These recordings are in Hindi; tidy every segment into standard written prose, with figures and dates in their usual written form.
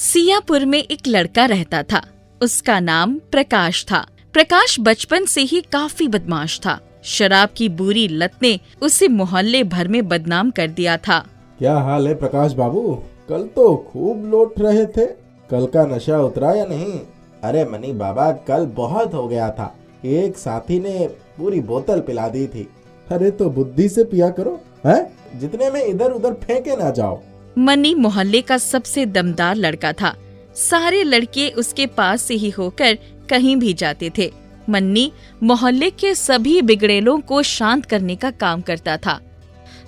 सियापुर में एक लड़का रहता था। उसका नाम प्रकाश था। प्रकाश बचपन से ही काफी बदमाश था। शराब की बुरी लत ने उसे मोहल्ले भर में बदनाम कर दिया था। क्या हाल है प्रकाश बाबू? कल तो खूब लौट रहे थे, कल का नशा उतरा या नहीं? अरे मनी बाबा, कल बहुत हो गया था, एक साथी ने पूरी बोतल पिला दी थी। अरे तो बुद्धि से पिया करो, हैं? जितने में इधर उधर फेंके ना जाओ। मनी मोहल्ले का सबसे दमदार लड़का था। सारे लड़के उसके पास से ही होकर कहीं भी जाते थे। मन्नी मोहल्ले के सभी बिगड़ेलों को शांत करने का काम करता था।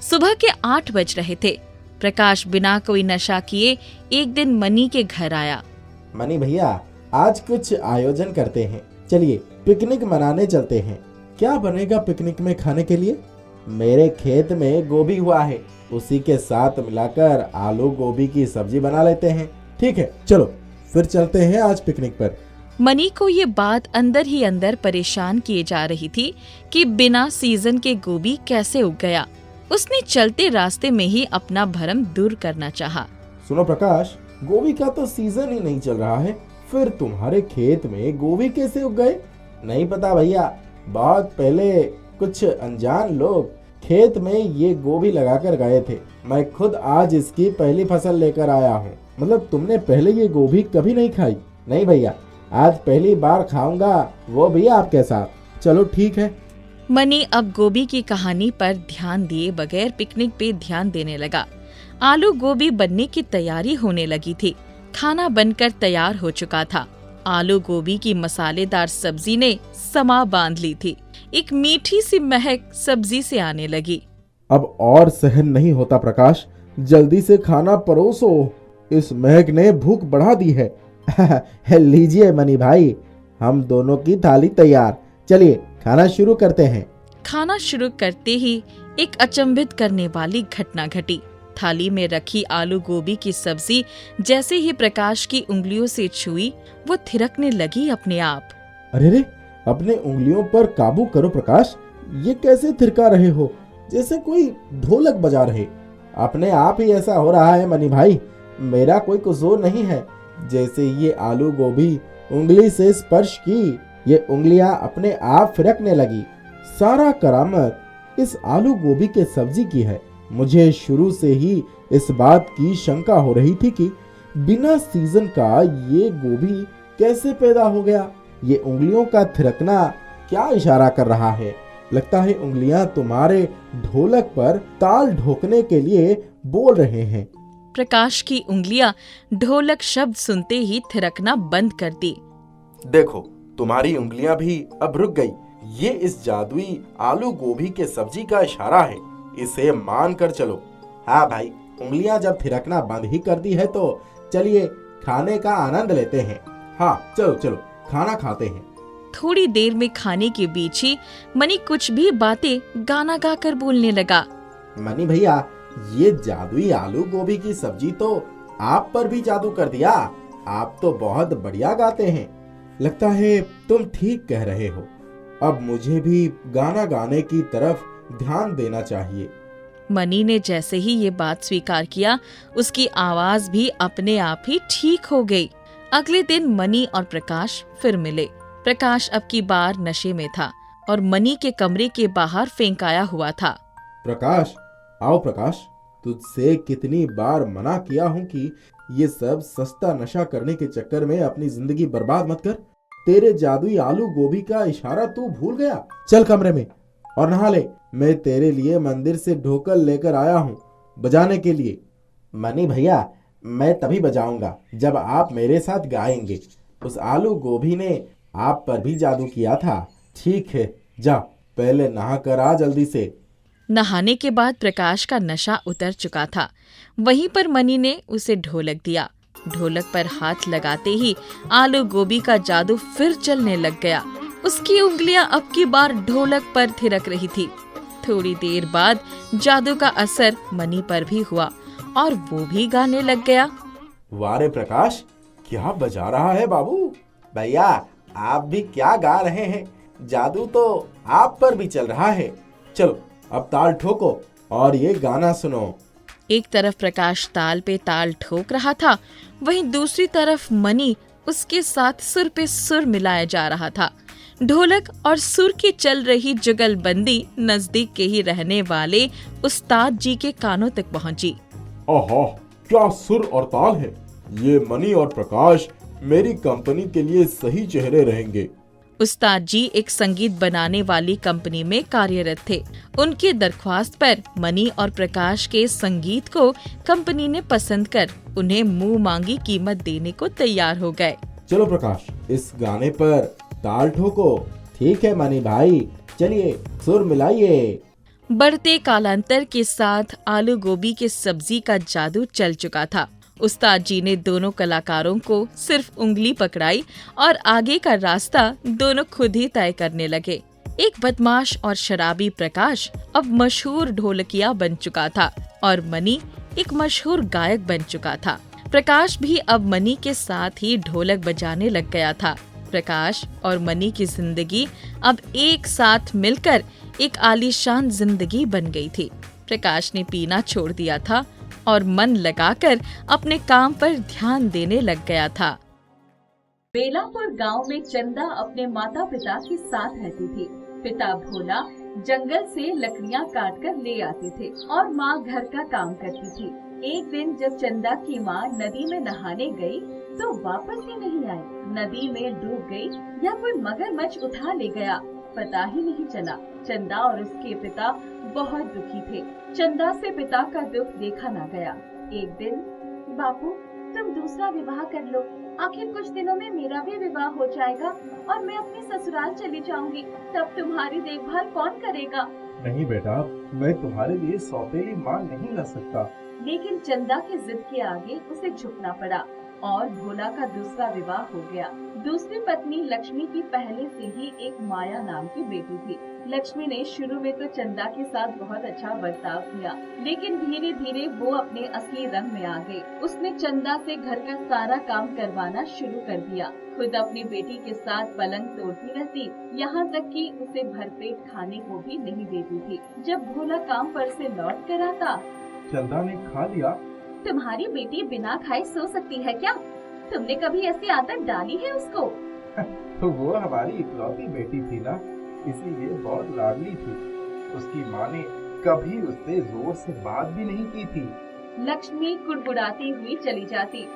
सुबह के 8 बज रहे थे। प्रकाश बिना कोई नशा किए एक दिन मनी के घर आया। मनी भैया, आज कुछ आयोजन करते हैं, चलिए पिकनिक मनाने चलते हैं। क्या बनेगा पिकनिक में खाने के लिए? मेरे खेत में गोभी हुआ है, उसी के साथ मिलाकर आलू गोभी की सब्जी बना लेते हैं। ठीक है, चलो फिर चलते हैं आज पिकनिक पर। मनी को ये बात अंदर ही अंदर परेशान किए जा रही थी कि बिना सीजन के गोभी कैसे उग गया। उसने चलते रास्ते में ही अपना भरम दूर करना चाहा। सुनो प्रकाश, गोभी का तो सीजन ही नहीं चल रहा है, फिर तुम्हारे खेत में गोभी कैसे उग गए? नहीं पता भैया, बहुत पहले कुछ अनजान लोग खेत में ये गोभी लगाकर गए थे। मैं खुद आज इसकी पहली फसल लेकर आया हूँ। मतलब तुमने पहले ये गोभी कभी नहीं खाई? नहीं भैया, आज पहली बार खाऊंगा, वो भी आपके साथ। चलो ठीक है। मनी अब गोभी की कहानी पर ध्यान दिए बगैर पिकनिक पे ध्यान देने लगा। आलू गोभी बनने की तैयारी होने लगी थी। खाना बनकर तैयार हो चुका था। आलू गोभी की मसालेदार सब्जी ने समा बांध ली थी। एक मीठी सी महक सब्जी से आने लगी। अब और सहन नहीं होता प्रकाश, जल्दी से खाना परोसो, इस महक ने भूख बढ़ा दी है। लीजिए मनी भाई, हम दोनों की थाली तैयार, चलिए खाना शुरू करते हैं। खाना शुरू करते ही एक अचंभित करने वाली घटना घटी। थाली में रखी आलू गोभी की सब्जी जैसे ही प्रकाश की उंगलियों से छुई, वो थिरकने लगी अपने आप। अरे रे, अपने उंगलियों पर काबू करो प्रकाश, ये कैसे थिरका रहे हो? जैसे कोई ढोलक बजा रहे। अपने आप ही ऐसा हो रहा है मनी भाई, मेरा कोई कसूर नहीं है। जैसे ये आलू गोभी उंगली से स्पर्श की, ये उंगलियां अपने आप फिरकने लगी। सारा करामत इस आलू गोभी के सब्जी की है। मुझे शुरू से ही इस बात की शंका हो रही थी कि बिना सीजन का ये गोभी कैसे पैदा हो गया। ये उंगलियों का थिरकना क्या इशारा कर रहा है? लगता है उंगलियां तुम्हारे ढोलक पर ताल ठोकने के लिए बोल रहे हैं। प्रकाश की उंगलियां ढोलक शब्द सुनते ही थिरकना बंद कर दी। देखो, तुम्हारी उंगलियां भी अब रुक गई। ये इस जादुई आलू गोभी के सब्जी का इशारा है, इसे मान कर चलो। हाँ भाई, उंगलियां जब थिरकना बंद ही कर दी है तो चलिए खाने का आनंद लेते हैं। हाँ चलो चलो, खाना खाते हैं। थोड़ी देर में खाने के बीच ही मनी कुछ भी बातें गाना गाकर बोलने लगा। मनी भैया, ये जादुई आलू गोभी की सब्जी तो आप पर भी जादू कर दिया। आप तो बहुत बढ़िया गाते हैं। लगता है तुम ठीक कह रहे हो। अब मुझे भी गाना गाने की तरफ ध्यान देना चाहिए। मनी ने जैसे ही ये बात स्वीकार किया, उसकी आवाज भी अपने आप ही ठीक हो गई। अगले दिन मनी और प्रकाश फिर मिले। प्रकाश अब की बार नशे में था और मनी के कमरे के बाहर फेंकाया हुआ था। प्रकाश, आओ प्रकाश, तुझसे कितनी बार मना किया हूँ कि ये सब सस्ता नशा करने के चक्कर में अपनी जिंदगी बर्बाद मत कर। तेरे जादुई आलू गोभी का इशारा तू भूल गया। चल कमरे में और नहा ले। मैं तेरे लिए मंदिर से ढोकल लेकर आया हूँ बजाने के लिए। मनी भैया, मैं तभी बजाऊंगा जब आप मेरे साथ गाएंगे। उस आलू गोभी ने आप पर भी जादू किया था। ठीक है, जा पहले नहा कर आ जल्दी से। नहाने के बाद प्रकाश का नशा उतर चुका था। वहीं पर मनी ने उसे ढोलक दिया। ढोलक पर हाथ लगाते ही आलू गोभी का जादू फिर चलने लग गया। उसकी उंगलियां अब की बार ढोलक पर थिरक रही थी। थोड़ी देर बाद जादू का असर मनी पर भी हुआ और वो भी गाने लग गया। वारे प्रकाश, क्या बजा रहा है बाबू? भैया, आप भी क्या गा रहे हैं? जादू तो आप पर भी चल रहा है। चलो अब ताल ठोको और ये गाना सुनो। एक तरफ प्रकाश ताल पे ताल ठोक रहा था, वहीं दूसरी तरफ मनी उसके साथ सुर पे सुर मिलाया जा रहा था। ढोलक और सुर की चल रही जुगलबंदी नजदीक के ही रहने वाले उस्ताद जी के कानों तक पहुंची। आहा, क्या सुर और ताल है। ये मनी और प्रकाश मेरी कंपनी के लिए सही चेहरे रहेंगे। उस्ताद जी एक संगीत बनाने वाली कंपनी में कार्यरत थे। उनकी दरख्वास्त पर मनी और प्रकाश के संगीत को कंपनी ने पसंद कर उन्हें मुंह मांगी कीमत देने को तैयार हो गए। चलो प्रकाश, इस गाने पर ताल ठोको। ठीक है मनी भाई, चलिए सुर मिलाइए। बढ़ते कालांतर के साथ आलू गोभी की सब्जी का जादू चल चुका था। उस्ताद जी ने दोनों कलाकारों को सिर्फ उंगली पकड़ाई और आगे का रास्ता दोनों खुद ही तय करने लगे। एक बदमाश और शराबी प्रकाश अब मशहूर ढोलकिया बन चुका था और मनी एक मशहूर गायक बन चुका था। प्रकाश भी अब मनी के साथ ही ढोलक बजाने लग गया था। प्रकाश और मनी की जिंदगी अब एक साथ मिलकर एक आलीशान जिंदगी बन गई थी। प्रकाश ने पीना छोड़ दिया था और मन लगाकर अपने काम पर ध्यान देने लग गया था। बेलापुर गांव में चंदा अपने माता पिता के साथ रहती थी। पिता भोला जंगल से लकड़ियां काट कर ले आते थे और माँ घर का काम करती थी। एक दिन जब चंदा की माँ नदी में नहाने गई तो वापस ही नहीं आई। नदी में डूब गई या कोई मगरमच्छ उठा ले गया, पता ही नहीं चला। चंदा और उसके पिता बहुत दुखी थे। चंदा से पिता का दुख देखा ना गया। एक दिन, बापू तुम दूसरा विवाह कर लो, आखिर कुछ दिनों में मेरा भी विवाह हो जाएगा और मैं अपने ससुराल चली जाऊंगी, तब तुम्हारी देखभाल कौन करेगा? नहीं बेटा, मैं तुम्हारे लिए सौतेली मां नहीं ला सकता। लेकिन चंदा की जिद के आगे उसे झुकना पड़ा और भोला का दूसरा विवाह हो गया। दूसरी पत्नी लक्ष्मी की पहले से ही एक माया नाम की बेटी थी। लक्ष्मी ने शुरू में तो चंदा के साथ बहुत अच्छा बर्ताव किया, लेकिन धीरे धीरे वो अपने असली रंग में आ गई। उसने चंदा से घर का सारा काम करवाना शुरू कर दिया। खुद अपनी बेटी के साथ पलंग तोड़ती रहती, यहाँ तक कि उसे भरपेट खाने को भी नहीं देती थी। जब भोला काम पर से लौट कर आता, चंदा ने खा लिया। तुम्हारी बेटी बिना खाए सो सकती है क्या? तुमने कभी ऐसी आदत डाली है उसको? तो वो हमारी इकलौती बेटी थी ना, इसीलिए बहुत लाडली थी। उसकी माँ ने कभी उससे जोर से बात भी नहीं की थी। लक्ष्मी कुड़कुड़ाती हुई चली जाती,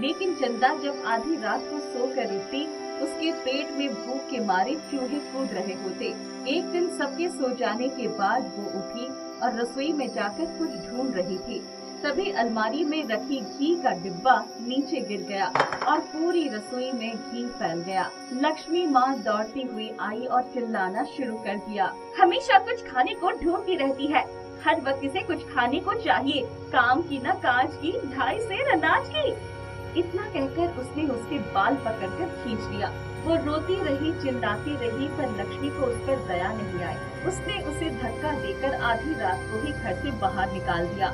लेकिन चंदा जब आधी रात को सोकर उठती, उसके पेट में भूख के मारे चूहे कूद रहे होते। एक दिन सबके सो जाने के बाद वो उठी और रसोई में जाकर कुछ ढूंढ रही थी। तभी अलमारी में रखी घी का डिब्बा नीचे गिर गया और पूरी रसोई में घी फैल गया। लक्ष्मी माँ दौड़ती हुई आई और चिल्लाना शुरू कर दिया, हमेशा कुछ खाने को ढूंढती रहती है, हर वक्त इसे कुछ खाने को चाहिए, काम की न काज की, ढाई सेर अनाज की। इतना कहकर उसने उसके बाल पकड़कर खींच लिया। वो रोती रही, चिल्लाती रही, पर लक्ष्मी को उस पर दया नहीं आई। उसने उसे धक्का देकर आधी रात को ही घर से बाहर निकाल दिया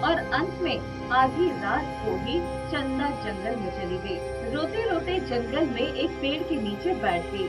और अंत में आधी रात को ही चंदा जंगल में चली गई। रोते रोते जंगल में एक पेड़ के नीचे बैठ गई।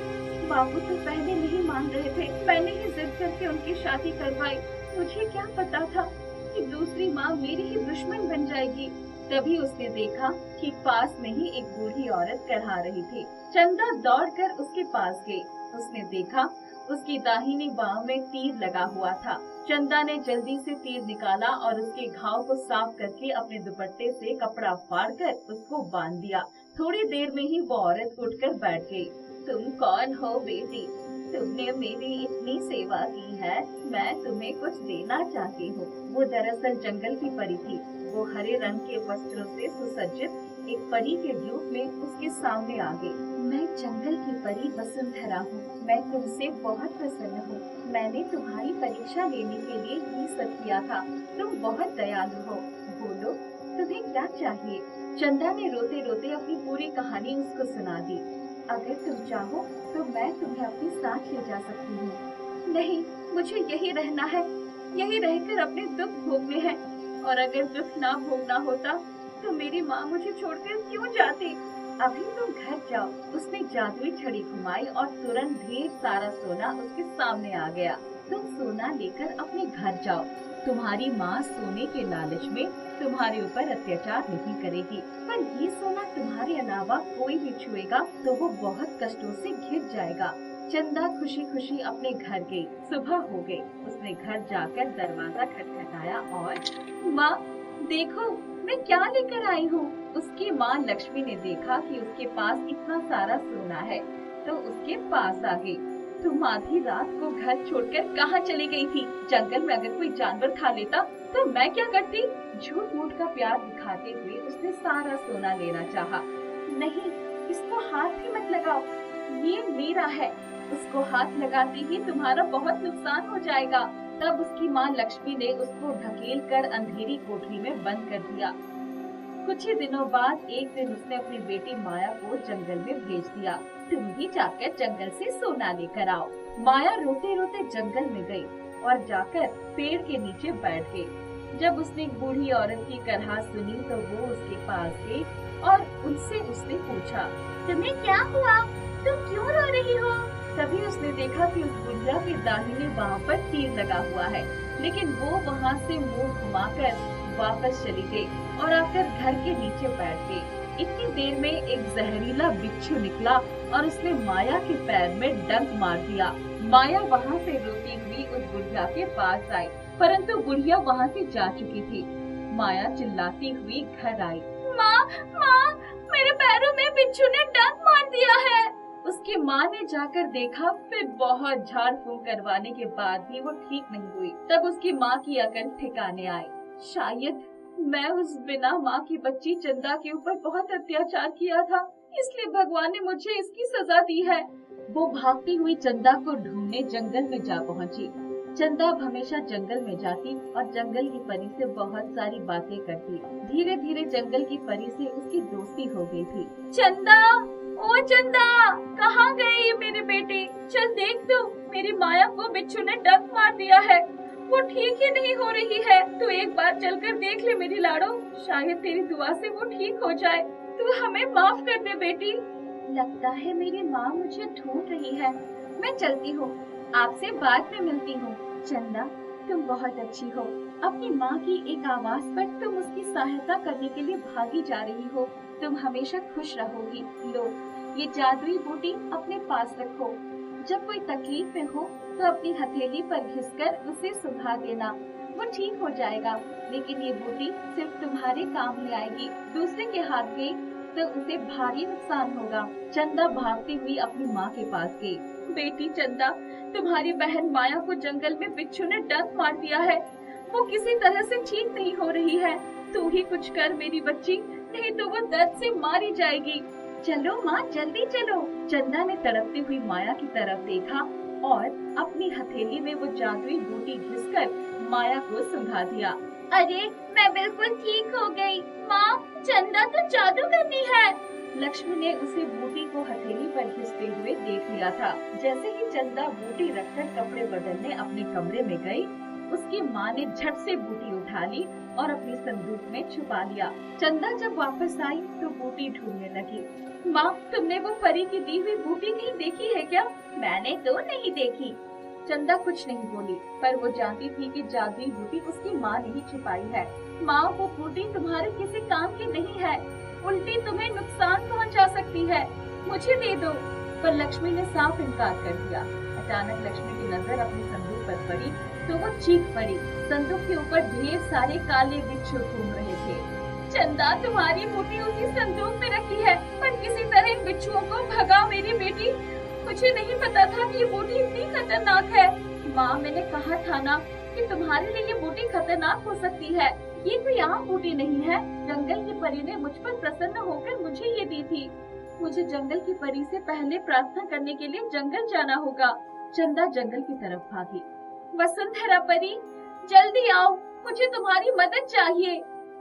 बाबू तो पहले नहीं मान रहे थे, मैंने ही जिद करके उनकी शादी करवाई। मुझे क्या पता था कि दूसरी माँ मेरी ही दुश्मन बन जाएगी। तभी उसने देखा कि पास में ही एक बूढ़ी औरत करहा रही थी। चंदा दौड़कर उसके पास गई। उसने देखा उसकी दाहिनी बाह में तीर लगा हुआ था। चंदा ने जल्दी से तीर निकाला और उसके घाव को साफ करके अपने दुपट्टे से कपड़ा फाड़कर उसको बांध दिया। थोड़ी देर में ही वो औरत उठकर बैठ गई। तुम कौन हो बेटी? तुमने मेरी इतनी सेवा की है, मैं तुम्हें कुछ देना चाहती हूँ। वो दरअसल जंगल की परी थी। वो हरे रंग के वस्त्रों से सुसज्जित एक परी के रूप में उसके सामने आ गई। मैं जंगल की परी वसुंधरा हूँ। मैं तुमसे बहुत प्रसन्न हूँ। मैंने तुम्हारी परीक्षा लेने के लिए ये सब किया था। तुम बहुत दयालु हो। बोलो, तुम्हें क्या चाहिए? चंदा ने रोते रोते अपनी पूरी कहानी उसको सुना दी। अगर तुम चाहो तो मैं तुम्हें अपने साथ ले जा सकती हूँ। नहीं, मुझे यही रहना है। यही रहकर अपने दुख भोगने हैं। और अगर दुख ना भोगना होता तो मेरी माँ मुझे छोड़कर क्यों जाती? अभी तुम घर जाओ। उसने जादुई छड़ी घुमाई और तुरंत ढेर सारा सोना उसके सामने आ गया। तुम सोना लेकर अपने घर जाओ। तुम्हारी माँ सोने के लालच में तुम्हारे ऊपर अत्याचार नहीं करेगी, पर ये सोना तुम्हारे अलावा कोई भी छुएगा तो वो बहुत कष्टों से घिर जाएगा। चंदा खुशी खुशी अपने घर गई। सुबह हो गई। उसने घर जाकर दरवाजा खटखटाया और माँ देखो मैं क्या लेकर आई हूँ। उसकी माँ लक्ष्मी ने देखा कि उसके पास इतना सारा सोना है तो उसके पास आ गई। तुम आधी रात को घर छोड़कर कहाँ चली गई थी? जंगल में अगर कोई जानवर खा लेता तो मैं क्या करती? झूठ मूठ का प्यार दिखाते हुए उसने सारा सोना लेना चाहा। नहीं, इसको हाथ भी मत लगाओ, ये मेरा है। उसको हाथ लगाते ही तुम्हारा बहुत नुकसान हो जाएगा। तब उसकी माँ लक्ष्मी ने उसको ढकेल कर अंधेरी कोठरी में बंद कर दिया। कुछ ही दिनों बाद एक दिन उसने अपनी बेटी माया को जंगल में भेज दिया। तुम भी जाकर जंगल से सोना लेकर आओ। माया रोते रोते जंगल में गई और जाकर पेड़ के नीचे बैठ गई। जब उसने एक बूढ़ी औरत की करहा सुनी तो वो उसके पास गई और उनसे उसने पूछा, तुम्हें क्या हुआ? तुम क्यों रो रही हो? तभी उसने देखा कि उस बुढ़िया के दाहिने बाँह पर तीर लगा हुआ है, लेकिन वो वहाँ से मुंह घुमाकर वापस चली गई और आकर घर के नीचे बैठ गई। इतनी देर में एक जहरीला बिच्छू निकला और उसने माया के पैर में डंक मार दिया। माया वहाँ से रोती हुई उस बुढ़िया के पास आई, परंतु बुढ़िया वहाँ से जा चुकी थी। माया चिल्लाती हुई घर आई। माँ, माँ, मेरे पैरों में बिच्छू ने डंक मार दिया है। उसकी माँ ने जाकर देखा, फिर बहुत झाड़ फूंक करवाने के बाद भी वो ठीक नहीं हुई। तब उसकी माँ की अकल ठिकाने आई। शायद मैं उस बिना माँ की बच्ची चंदा के ऊपर बहुत अत्याचार किया था, इसलिए भगवान ने मुझे इसकी सजा दी है। वो भागती हुई चंदा को ढूंढने जंगल में जा पहुँची। चंदा अब हमेशा जंगल में जाती और जंगल की परी से बहुत सारी बातें करती। धीरे धीरे जंगल की परी से उसकी दोस्ती हो गई थी। चंदा, ओ चंदा, कहाँ गई मेरे बेटे? चल देख तो, मेरी माया को बिच्छू ने डंक मार दिया है। वो ठीक ही नहीं हो रही है। तू एक बार चलकर देख ले मेरी लाडो, शायद तेरी दुआ से वो ठीक हो जाए। तू हमें माफ कर दे बेटी। लगता है मेरी माँ मुझे ढूंढ रही है। मैं चलती हूँ, आपसे बाद में मिलती हूँ। चंदा, तुम बहुत अच्छी हो। अपनी माँ की एक आवाज पर तुम उसकी सहायता करने के लिए भागी जा रही हो। तुम हमेशा खुश रहोगी। लो, ये जादुई बूटी अपने पास रखो। जब कोई तकलीफ में हो तो अपनी हथेली पर घिसकर उसे सुंघा देना, वो ठीक हो जाएगा। लेकिन ये बूटी सिर्फ तुम्हारे काम में आएगी, दूसरे के हाथ गई तो उसे भारी नुकसान होगा। चंदा भागती हुई अपनी माँ के पास गई। बेटी चंदा, तुम्हारी बहन माया को जंगल में बिच्छू ने डंक मार दिया है। वो किसी तरह से ठीक नहीं हो रही है। तू ही कुछ कर मेरी बच्ची, नहीं तो वो दर्द से मारी जाएगी। चलो माँ, जल्दी चलो। चंदा ने तड़पती हुई माया की तरफ देखा और अपनी हथेली में वो जादुई बूटी घिसकर माया को सुंघा दिया। अरे, मैं बिल्कुल ठीक हो गई। माँ, चंदा तो जादू करती है। लक्ष्मी ने उसे बूटी को हथेली पर घिसते हुए देख लिया था। जैसे ही चंदा बूटी रखकर कपड़े बदलने अपने कमरे में गई, उसकी माँ ने झट से बूटी उठा ली और अपने संदूक में छुपा लिया। चंदा जब वापस आई तो बूटी ढूंढने लगी। माँ, तुमने वो परी की दी हुई बूटी कहीं देखी है क्या? मैंने तो नहीं देखी। चंदा कुछ नहीं बोली, पर वो जानती थी कि जादुई बूटी उसकी माँ ने ही छुपाई है। माँ, वो बूटी तुम्हारे किसी काम की नहीं है, उल्टी तुम्हें नुकसान पहुँचा सकती है। मुझे दे दो। पर लक्ष्मी ने साफ इनकार कर दिया। अचानक लक्ष्मी की नजर अपने संदूक पर पड़ी तो वो चीख पड़ी। संदूक के ऊपर ढेर सारे काले बिच्छू घूम रहे थे। चंदा, तुम्हारी बूटी उसी संदूक में रखी है, पर किसी तरह इन बिच्छुओं को भगा मेरी बेटी। मुझे नहीं पता था कि ये बूटी इतनी खतरनाक है। माँ, मैंने कहा था ना कि तुम्हारे लिए ये बूटी खतरनाक हो सकती है। ये कोई आम बूटी नहीं है। जंगल की परी ने मुझ पर प्रसन्न होकर मुझे ये दी थी। मुझे जंगल की परी से पहले प्रार्थना करने के लिए जंगल जाना होगा। चंदा जंगल की तरफ भागी। वसुंधरा परी, जल्दी आओ, मुझे तुम्हारी मदद चाहिए।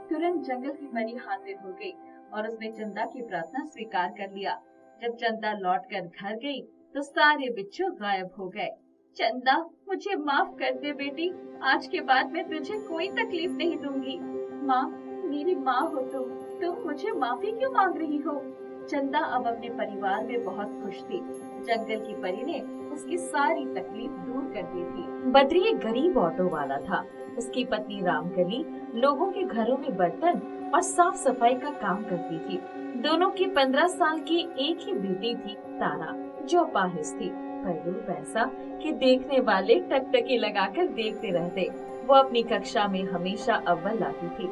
तुरंत जंगल की परी हाजिर हो गई और उसने चंदा की प्रार्थना स्वीकार कर लिया। जब चंदा लौटकर घर गई तो सारे बिच्छू गायब हो गए। चंदा, मुझे माफ कर दे बेटी, आज के बाद मैं तुझे कोई तकलीफ नहीं दूंगी। माँ, मेरी माँ हो तुम मुझे माफी क्यों मांग रही हो? चंदा अब अपने परिवार में बहुत खुश थी। जंगल की परी ने उसकी सारी तकलीफ दूर कर दी थी। बद्री एक गरीब ऑटो वाला था। उसकी पत्नी रामकली लोगों के घरों में बर्तन और साफ सफाई का काम करती थी। दोनों की 15 साल की एक ही बेटी थी, तारा, जो अपाहिज थी, पर रूप ऐसा कि देखने वाले टकटकी लगाकर देखते रहते। वो अपनी कक्षा में हमेशा अव्वल लाती थी।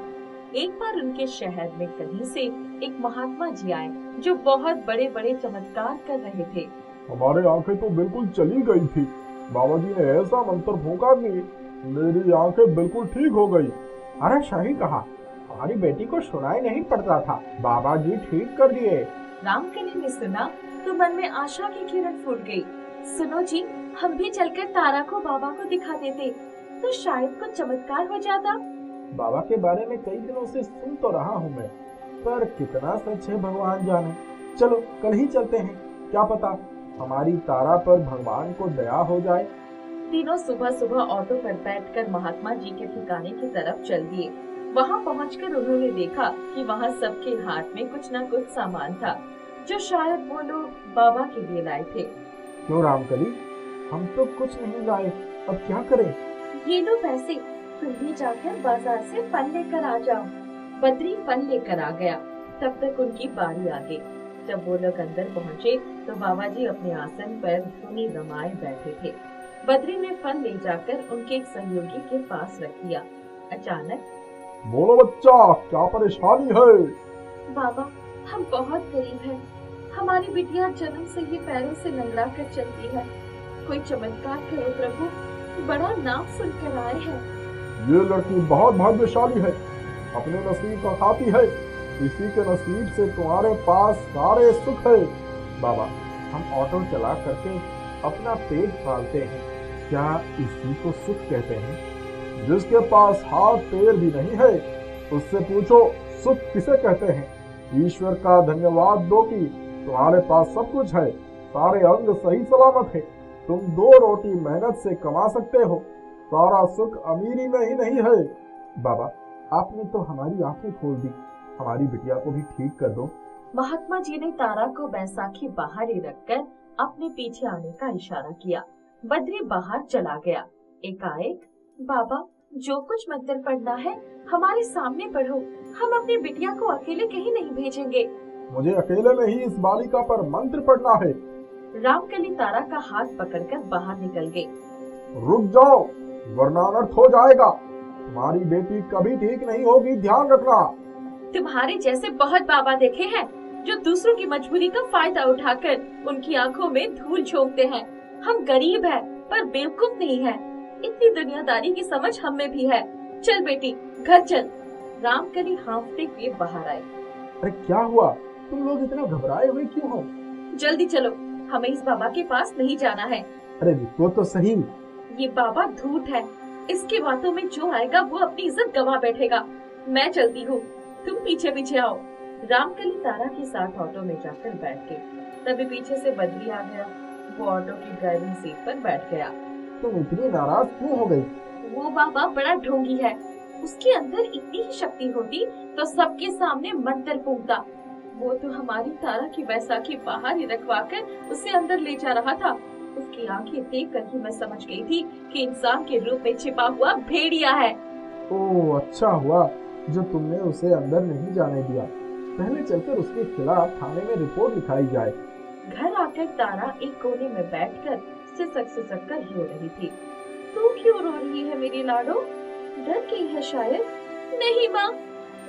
एक बार उनके शहर में कहीं से एक महात्मा जी आए जो बहुत बड़े बड़े चमत्कार कर रहे थे। हमारे आंखें तो बिल्कुल चली गई थी। बाबा जी ने ऐसा मंत्र फूंका कि मेरी आंखें बिल्कुल ठीक हो गई। अरे सही कहा, हमारी बेटी को सुनाई नहीं पड़ता था, बाबा जी ठीक कर दिए। रामकली ने सुना तो मन में आशा की किरण फूट गई। सुनो जी, हम भी चलकर तारा को बाबा को दिखा देते तो शायद कुछ चमत्कार हो जाता। बाबा के बारे में कई दिनों से सुन तो रहा हूँ मैं, पर कितना सच है भगवान जाने। चलो कल ही चलते हैं, क्या पता हमारी तारा पर भगवान को दया हो जाए। तीनों सुबह सुबह ऑटो पर बैठकर महात्मा जी के ठिकाने की तरफ चल दिए। वहाँ पहुंचकर उन्होंने देखा कि वहाँ सबके हाथ में कुछ न कुछ सामान था जो शायद वो लोग बाबा के लिए लाए थे। क्यों रामकली, हम तो कुछ नहीं लाए, अब क्या करें? ये लो पैसे, तुम भी जाकर बाजार से फल लेकर आ जाओ। बद्री फल लेकर आ गया। तब तक उनकी बारी आ गई। जब वो लोग अंदर पहुँचे तो बाबा जी अपने आसन पर धुनी रमाए बैठे थे। बद्री ने फल ले जाकर उनके एक सहयोगी के पास रख दिया। अचानक, बोलो बच्चा, क्या परेशानी है? बाबा, हम बहुत गरीब हैं। हमारी बिटिया जन्म से ही पैरों से लंगड़ा कर चलती है। कोई चमत्कार करो प्रभु, बड़ा नाम सुनकर आए हैं। ये लड़की बहुत भाग्यशाली है, अपने नसीब का खाती है। इसी के नसीब से तुम्हारे पास सारे सुख है। बाबा, हम ऑटो चला करके अपना पेट पालते हैं, क्या इसी को सुख कहते हैं? जिसके पास हाथ पैर भी नहीं है उससे पूछो सुख किसे कहते हैं। ईश्वर का धन्यवाद दो कि तुम्हारे पास सब कुछ है, सारे अंग सही सलामत है। तुम 2 रोटी मेहनत से कमा सकते हो, सारा सुख अमीरी में ही नहीं है। बाबा, आपने तो हमारी आंखें खोल दी, हमारी बिटिया को भी ठीक कर दो। महात्मा जी ने तारा को बैसाखी बाहर ही रखकर अपने पीछे आने का इशारा किया। बद्री बाहर चला गया। एकाएक, बाबा, जो कुछ मंत्र पढ़ना है हमारे सामने पढ़ो, हम अपनी बिटिया को अकेले कहीं नहीं भेजेंगे। मुझे अकेले में ही इस बालिका पर मंत्र पढ़ना है। रामकली तारा का हाथ पकड़कर बाहर निकल गई। रुक जाओ, वरना अनर्थ हो जाएगा। तुम्हारी बेटी कभी ठीक नहीं होगी, ध्यान रखना। तुम्हारे जैसे बहुत बाबा देखे हैं जो दूसरों की मजबूरी का फायदा उठाकर उनकी आंखों में धूल झोंकते हैं। हम गरीब हैं पर बेवकूफ नहीं हैं। इतनी दुनियादारी की समझ हम में भी है। चल बेटी, घर चल। रामकली हाँफते हुए बाहर आए। अरे क्या हुआ, तुम लोग इतना घबराए हुए क्यों हो? जल्दी चलो, हमें इस बाबा के पास नहीं जाना है। अरे रुको तो सही। ये बाबा धूर्त है, इसकी बातों में जो आएगा वो अपनी इज्जत गवा बैठेगा। मैं चलती हूँ, तुम पीछे पीछे आओ। रामकली तारा के साथ ऑटो में जाकर बैठ गई। तभी पीछे से बद्री आ गया। वो ऑटो की ड्राइविंग सीट पर बैठ गया। तुम इतनी नाराज क्यों हो गई? वो बाबा बड़ा ढोंगी है। उसके अंदर इतनी ही शक्ति होती तो सबके सामने मंत्र फूंकता। वो तो हमारी तारा की बैसाखी बाहर ही रखवाकर उसे अंदर ले जा रहा था। उसकी आंखें देखकर ही मैं समझ गई थी कि इंसान के रूप में छिपा हुआ भेड़िया है। ओह, अच्छा हुआ जो तुमने उसे अंदर नहीं जाने दिया। पहले चलकर उसके खिलाफ थाने में रिपोर्ट लिखाई जाए। घर आकर तारा एक कोने में बैठकर सिसक कर रो रही थी। तू क्यों रो रही है मेरी लाडो? डर गई है शायद? नहीं माँ,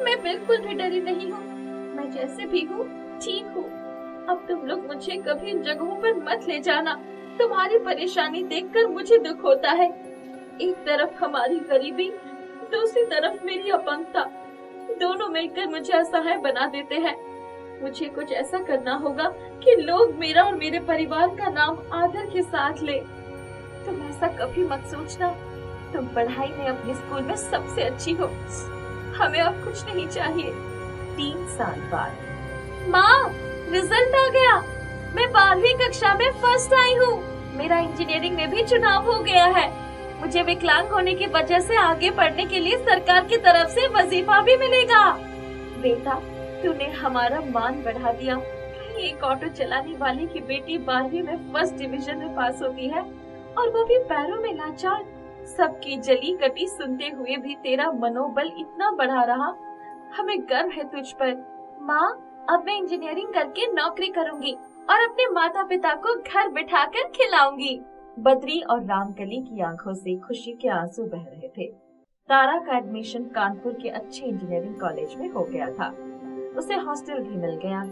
मैं बिल्कुल भी डरी नहीं हूँ। मैं जैसे भी हूँ ठीक हूँ। अब तुम लोग मुझे कभी इन जगहों पर मत ले जाना। तुम्हारी परेशानी देखकर मुझे दुख होता है। एक तरफ हमारी गरीबी, दूसरी तरफ मेरी अपंगता, दोनों मिलकर मुझे असहाय बना देते हैं। मुझे कुछ ऐसा करना होगा कि लोग मेरा और मेरे परिवार का नाम आदर के साथ ले। तुम ऐसा कभी मत सोचना। तुम पढ़ाई में अपने स्कूल में सबसे अच्छी हो। हमें अब कुछ नहीं चाहिए। 3 साल बाद माँ, रिजल्ट आ गया। मैं 12वीं कक्षा में फर्स्ट आई हूँ। मेरा इंजीनियरिंग में भी चुनाव हो गया है। मुझे विकलांग होने की वजह से आगे पढ़ने के लिए सरकार की तरफ से वजीफा भी मिलेगा। बेटा, तूने हमारा मान बढ़ा दिया। कहीं एक ऑटो चलाने वाले की बेटी 12वीं में फर्स्ट डिवीजन में पास होती है और वो भी पैरों में लाचार सबकी जली कटी सुनते हुए भी तेरा मनोबल इतना बढ़ा रहा, हमें गर्व है तुझ पर। माँ, अब मैं इंजीनियरिंग करके नौकरी करूंगी और अपने माता पिता को घर बिठाकर खिलाऊंगी। बद्री और रामकली की आंखों से खुशी के आंसू बह रहे थे। तारा का एडमिशन कानपुर के अच्छे इंजीनियरिंग कॉलेज में हो गया था। उसे हॉस्टल भी मिल गया,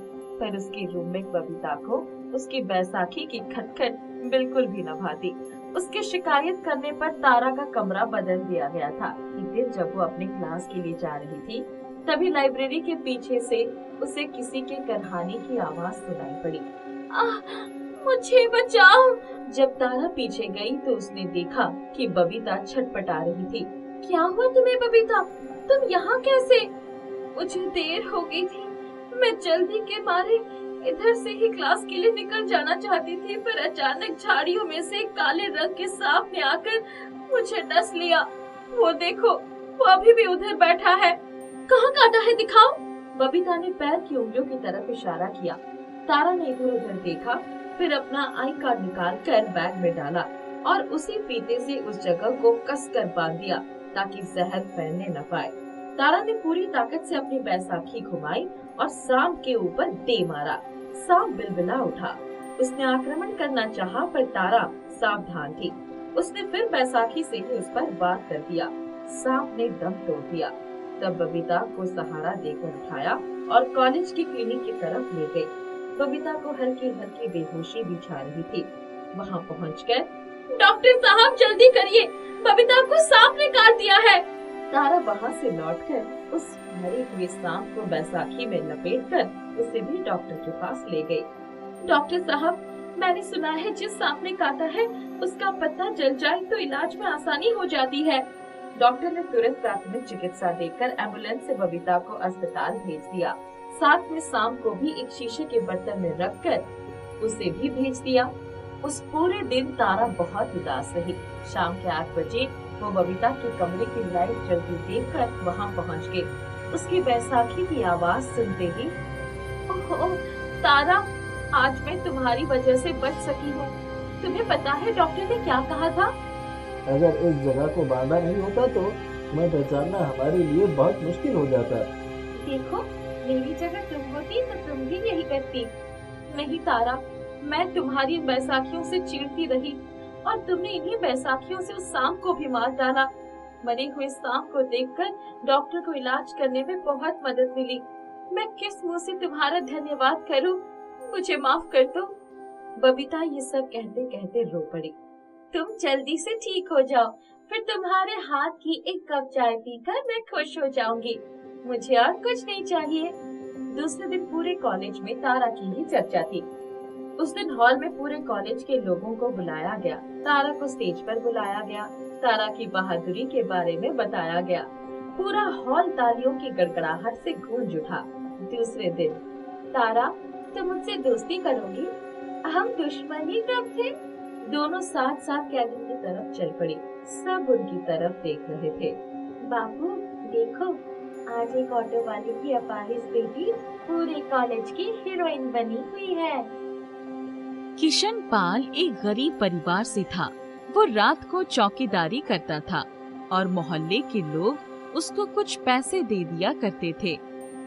पर उसकी रूममेट बबीता को उसकी बैसाखी की खटखट बिल्कुल भी न भाती। उसके शिकायत करने पर तारा का कमरा बदल दिया गया था। एक दिन जब वो अपने क्लास के लिए जा रही थी, तभी लाइब्रेरी के पीछे से उसे किसी के करहाने की आवाज सुनाई पड़ी। मुझे बचाओ। जब तारा पीछे गई तो उसने देखा कि बबीता छटपटा रही थी। क्या हुआ तुम्हें बबीता? तुम यहाँ कैसे? मुझे देर हो गई थी, मैं जल्दी के मारे इधर से ही क्लास के लिए निकल जाना चाहती थी, पर अचानक झाड़ियों में से एक काले रंग के सांप ने आकर मुझे डस लिया। वो देखो, वो अभी भी उधर बैठा है। कहाँ काटा है, दिखाओ। बबीता ने पैर की उंगलियों की तरफ इशारा किया। तारा ने इधर उधर देखा, फिर अपना आई कार्ड निकाल कर बैग में डाला और उसी फीते से उस जगह को कसकर बांध दिया ताकि जहर फैलने न पाए। तारा ने पूरी ताकत से अपनी बैसाखी घुमाई और सांप के ऊपर दे मारा। सांप बिलबिला उठा। उसने आक्रमण करना चाहा, पर तारा सावधान थी। उसने फिर बैसाखी से ही उस पर वार कर दिया। सांप ने दम तोड़ दिया। तब बबीता को सहारा देकर उठाया और कॉलेज की क्लिनिक की तरफ ले गई। बबीता को हल्की हल्की बेहोशी भी छा रही थी। वहाँ पहुँचकर, डॉक्टर साहब जल्दी करिए, बबीता को सांप ने काट दिया है। तारा वहाँ से लौटकर उस मरे हुए सांप को बैसाखी में लपेटकर उसे भी डॉक्टर के पास ले गई। डॉक्टर साहब, मैंने सुना है जिस सांप ने काटा है उसका पता जल जाए तो इलाज में आसानी हो जाती है। डॉक्टर ने तुरंत प्राथमिक चिकित्सा देकर एम्बुलेंस से बबीता को अस्पताल भेज दिया। साथ में सांप को भी एक शीशे के बर्तन में रखकर उसे भी भेज दिया। उस पूरे दिन तारा बहुत उदास रही। शाम के 8 बजे वो बबीता के कमरे की लाइट जलती देखकर वहाँ पहुँच गई। उसकी बैसाखी की आवाज सुनते ही, ओह तारा, आज मैं तुम्हारी वजह से बच सकी हूँ। तुम्हें पता है डॉक्टर ने क्या कहा था? अगर इस जगह को बांधा नहीं होता तो तुम्हें पहचानना हमारे लिए बहुत मुश्किल हो जाता। देखो, मेरी जगह तुम होती तो तुम भी यही करती। नहीं तारा, मैं तुम्हारी बैसाखियों से चिढ़ती रही और तुमने इन्हीं बैसाखियों से उस सांप को भी मार डाला। मरे हुए सांप को देखकर डॉक्टर को इलाज करने में बहुत मदद मिली। मैं किस मुंह से तुम्हारा धन्यवाद करूं? मुझे माफ कर दो। बबीता ये सब कहते कहते रो पड़ी। तुम जल्दी से ठीक हो जाओ, फिर तुम्हारे हाथ की एक कप चाय पीकर मैं खुश हो जाऊंगी। मुझे और कुछ नहीं चाहिए। दूसरे दिन पूरे कॉलेज में तारा की ही चर्चा थी। उस दिन हॉल में पूरे कॉलेज के लोगों को बुलाया गया। तारा को स्टेज पर बुलाया गया। तारा की बहादुरी के बारे में बताया गया। पूरा हॉल तालियों की गड़गड़ाहट से गूंज उठा। दूसरे दिन, तारा, तुम मुझसे दोस्ती करोगी? हम दुश्मन ही कब थे? दोनों साथ साथ कैबिन की तरफ चल पड़ी। सब उनकी तरफ देख रहे थे। बाबू देखो, आज एक ऑटो वाले की अपाहिज बेटी पूरे कॉलेज की हीरोइन बनी हुई है। किशन पाल एक गरीब परिवार से था। वो रात को चौकीदारी करता था और मोहल्ले के लोग उसको कुछ पैसे दे दिया करते थे,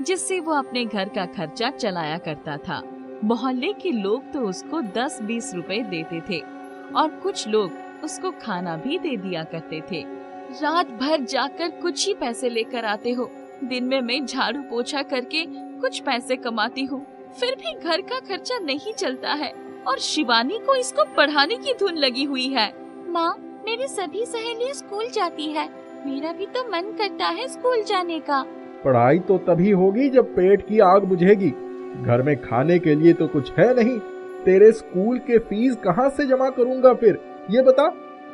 जिससे वो अपने घर का खर्चा चलाया करता था। मोहल्ले के लोग तो उसको 10-20 रुपए देते थे और कुछ लोग उसको खाना भी दे दिया करते थे। रात भर जाकर कुछ ही पैसे लेकर आते हो। दिन में मैं झाड़ू पोछा करके कुछ पैसे कमाती हूँ, फिर भी घर का खर्चा नहीं चलता है और शिवानी को इसको पढ़ाने की धुन लगी हुई है। माँ, मेरी सभी सहेलियाँ स्कूल जाती है, मेरा भी तो मन करता है स्कूल जाने का। पढ़ाई तो तभी होगी जब पेट की आग बुझेगी। घर में खाने के लिए तो कुछ है नहीं। तेरे स्कूल के फीस कहाँ से जमा करूँगा फिर, ये बता।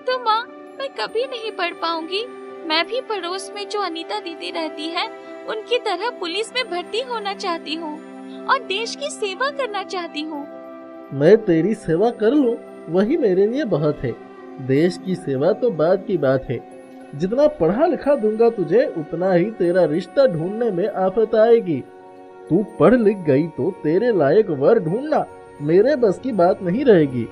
तो माँ, मैं कभी नहीं पढ़ पाऊंगी। मैं भी पड़ोस में जो अनीता दीदी रहती है, उनकी तरह पुलिस में भर्ती होना चाहती हूँ और देश की सेवा करना चाहती हूँ। मैं तेरी सेवा कर लूं, वही मेरे लिए बहुत है। देश की सेवा तो बाद की बात है। जितना पढ़ा लिखा दूंगा तुझे, उतना ही तेरा रिश्ता ढूंढने में आफत आएगी। तू पढ़ लिख गई तो तेरे लायक वर ढूंढना मेरे बस की बात नहीं रहेगी।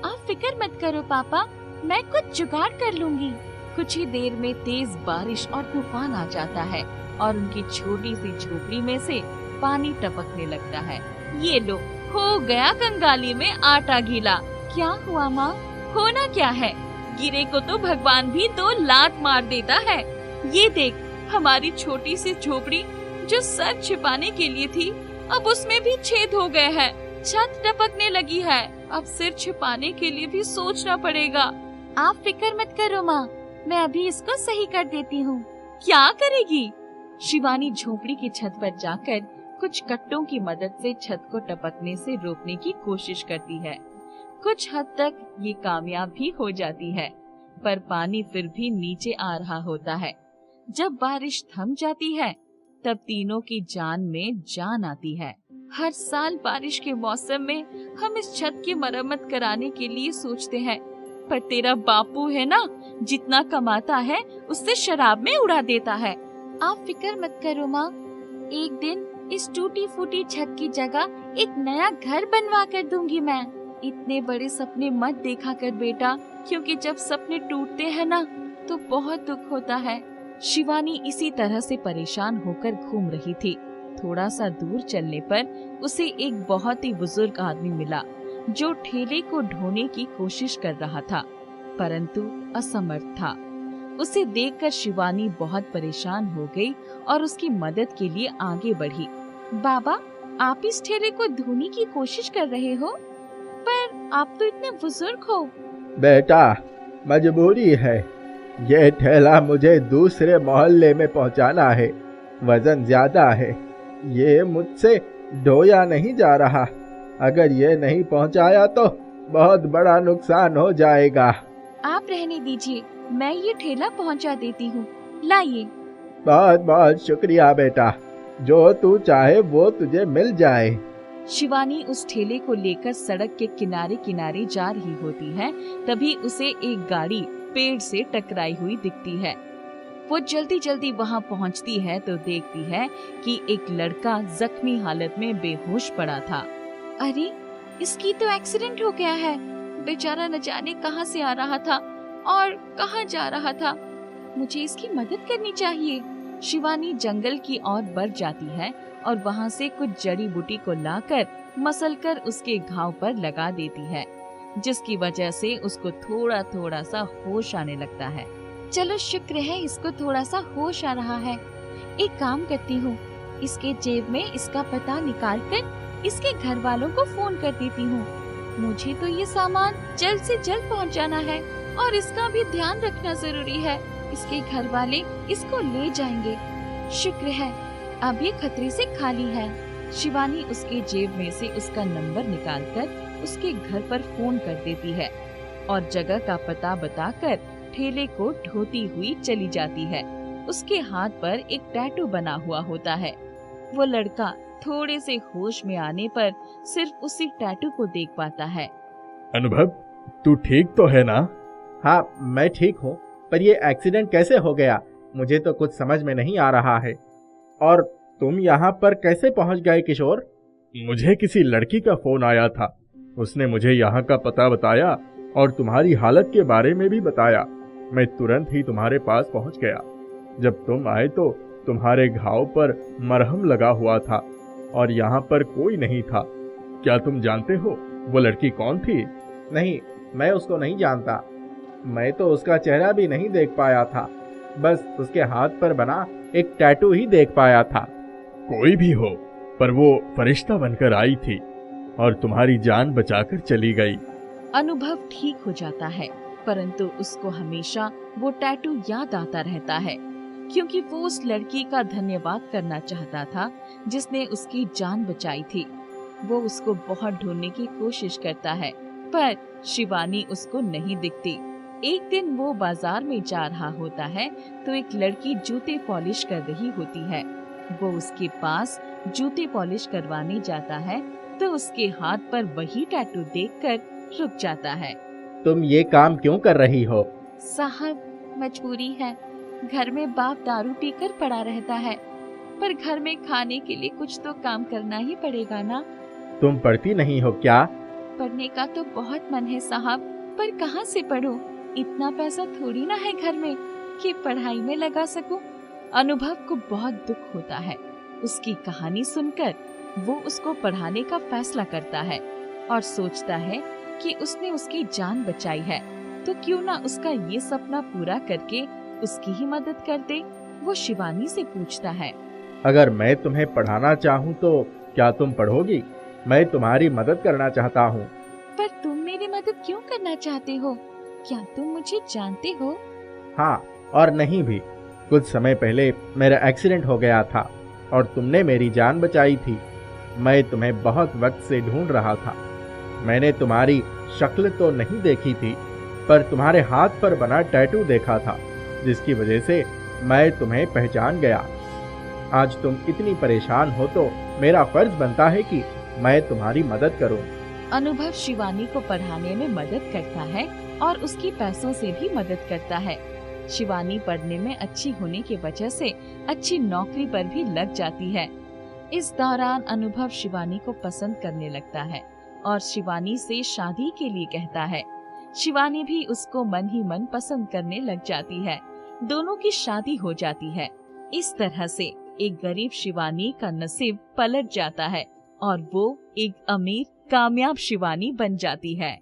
आप फिक्र मत करो पापा, मैं कुछ जुगाड़ कर लूंगी। कुछ ही देर में तेज बारिश और तूफान आ जाता है और उनकी छोटी सी झोपड़ी में से पानी टपकने लगता है। ये लो, हो गया कंगाली में आटा गीला। क्या हुआ माँ? होना क्या है, गिरे को तो भगवान भी 2 लात मार देता है। ये देख, हमारी छोटी सी झोपड़ी जो सर छिपाने के लिए थी, अब उसमें भी छेद हो गए हैं, छत टपकने लगी है। अब सिर छिपाने के लिए भी सोचना पड़ेगा। आप फिक्र मत करो माँ, मैं अभी इसको सही कर देती हूँ। क्या करेगी? शिवानी झोपड़ी की छत पर जाकर कुछ कट्टों की मदद से छत को टपकने से रोकने की कोशिश करती है। कुछ हद तक ये कामयाब भी हो जाती है, पर पानी फिर भी नीचे आ रहा होता है। जब बारिश थम जाती है, तब तीनों की जान में जान आती है। हर साल बारिश के मौसम में हम इस छत की मरम्मत कराने के लिए सोचते हैं, पर तेरा बापू है ना, जितना कमाता है उससे शराब में उड़ा देता है। आप फिक्र मत करो माँ, एक दिन इस टूटी फूटी छत की जगह एक नया घर बनवा कर दूंगी मैं। इतने बड़े सपने मत देखा कर बेटा, क्योंकि जब सपने टूटते हैं ना तो बहुत दुख होता है। शिवानी इसी तरह से परेशान होकर घूम रही थी। थोड़ा सा दूर चलने पर उसे एक बहुत ही बुजुर्ग आदमी मिला, जो ठेले को ढोने की कोशिश कर रहा था, परंतु असमर्थ था। उसे देखकर शिवानी बहुत परेशान हो गई और उसकी मदद के लिए आगे बढ़ी। बाबा, आप इस ठेले को धोने की कोशिश कर रहे हो, पर आप तो इतने बुजुर्ग हो। बेटा, मजबूरी है। ये ठेला मुझे दूसरे मोहल्ले में पहुंचाना है। वजन ज्यादा है, ये मुझसे ढोया नहीं जा रहा। अगर ये नहीं पहुंचाया तो बहुत बड़ा नुकसान हो जाएगा। आप रहने दीजिए, मैं ये ठेला पहुंचा देती हूँ, लाइए। बहुत बहुत शुक्रिया बेटा, जो तू चाहे वो तुझे मिल जाए। शिवानी उस ठेले को लेकर सड़क के किनारे किनारे जा रही होती है, तभी उसे एक गाड़ी पेड़ से टकराई हुई दिखती है। वो जल्दी जल्दी वहां पहुंचती है तो देखती है कि एक लड़का जख्मी हालत में बेहोश पड़ा था। अरे, इसकी तो एक्सीडेंट हो गया है। बेचारा न जाने कहां से आ रहा था और कहां जा रहा था। मुझे इसकी मदद करनी चाहिए। शिवानी जंगल की ओर बढ़ जाती है और वहां से कुछ जड़ी बूटी को लाकर मसलकर उसके घाव पर लगा देती है, जिसकी वजह से उसको थोड़ा थोड़ा सा होश आने लगता है। चलो, शुक्र है इसको थोड़ा सा होश आ रहा है। एक काम करती हूँ, इसके जेब में इसका पता निकाल कर इसके घर वालों को फोन कर देती हूँ। मुझे तो ये सामान जल्द से जल्द पहुँचाना है और इसका भी ध्यान रखना जरूरी है। इसके घर वाले इसको ले जाएंगे। शुक्र है अब ये खतरे से खाली है। शिवानी उसके जेब में से उसका नंबर निकालकर उसके घर पर फोन कर देती है और जगह का पता बताकर ठेले को ढोती हुई चली जाती है। उसके हाथ पर एक टैटू बना हुआ होता है। वो लड़का थोड़े से होश में आने पर सिर्फ उसी टैटू को देख पाता है। अनुभव, तू ठीक तो है ना? हाँ, मैं ठीक हूँ, पर ये एक्सीडेंट कैसे हो गया मुझे तो कुछ समझ में नहीं आ रहा है। और तुम यहाँ पर कैसे पहुँच गए किशोर? मुझे किसी लड़की का फोन आया था। उसने मुझे यहाँ का पता बताया और तुम्हारी हालत के बारे में भी बताया। मैं तुरंत ही तुम्हारे पास पहुँच गया। जब तुम आए तो तुम्हारे घाव पर मरहम लगा हुआ था और यहाँ पर कोई नहीं था। क्या तुम जानते हो वो लड़की कौन थी? नहीं, मैं उसको नहीं जानता। मैं तो उसका चेहरा भी नहीं देख पाया था, बस उसके हाथ पर बना एक टैटू ही देख पाया था। कोई भी हो, पर वो फरिश्ता बनकर आई थी और तुम्हारी जान बचाकर चली गई। अनुभव ठीक हो जाता है, परंतु उसको हमेशा वो टैटू याद आता रहता है, क्योंकि वो उस लड़की का धन्यवाद करना चाहता था जिसने उसकी जान बचाई थी। वो उसको बहुत ढूंढने की कोशिश करता है, पर शिवानी उसको नहीं दिखती। एक दिन वो बाजार में जा रहा होता है तो एक लड़की जूते पॉलिश कर रही होती है। वो उसके पास जूते पॉलिश करवाने जाता है तो उसके हाथ पर वही टैटू देखकर रुक जाता है। तुम ये काम क्यों कर रही हो? साहब, मजबूरी है। घर में बाप दारू पीकर पड़ा रहता है, पर घर में खाने के लिए कुछ तो काम करना ही पड़ेगा ना। तुम पढ़ती नहीं हो क्या? पढ़ने का तो बहुत मन है साहब, पर कहाँ से पढूं? इतना पैसा थोड़ी ना है घर में कि पढ़ाई में लगा सकूं। अनुभव को बहुत दुख होता है। उसकी कहानी सुनकर वो उसको पढ़ाने का फैसला करता है और सोचता है कि उसने उसकी जान बचाई है तो क्यों ना उसका ये सपना पूरा करके उसकी ही मदद कर दे। वो शिवानी से पूछता है, अगर मैं तुम्हें पढ़ाना चाहूँ तो क्या तुम पढ़ोगी? मैं तुम्हारी मदद करना चाहता हूँ। पर तुम मेरी मदद क्यों करना चाहते हो? क्या तुम मुझे जानते हो? हाँ और नहीं भी। कुछ समय पहले मेरा एक्सीडेंट हो गया था और तुमने मेरी जान बचाई थी। मैं तुम्हें बहुत वक्त से ढूंढ रहा था। मैंने तुम्हारी शक्ल तो नहीं देखी थी, पर तुम्हारे हाथ पर बना टैटू देखा था, जिसकी वजह से मैं तुम्हें पहचान गया। आज तुम इतनी परेशान हो तो मेरा फर्ज बनता है कि मैं तुम्हारी मदद करूं। अनुभव शिवानी को पढ़ाने में मदद करता है और उसकी पैसों से भी मदद करता है। शिवानी पढ़ने में अच्छी होने की वजह से अच्छी नौकरी पर भी लग जाती है। इस दौरान अनुभव शिवानी को पसंद करने लगता है और शिवानी से शादी के लिए कहता है। शिवानी भी उसको मन ही मन पसंद करने लग जाती है। दोनों की शादी हो जाती है। इस तरह से एक गरीब शिवानी का नसीब पलट जाता है और वो एक अमीर कामयाब शिवानी बन जाती है।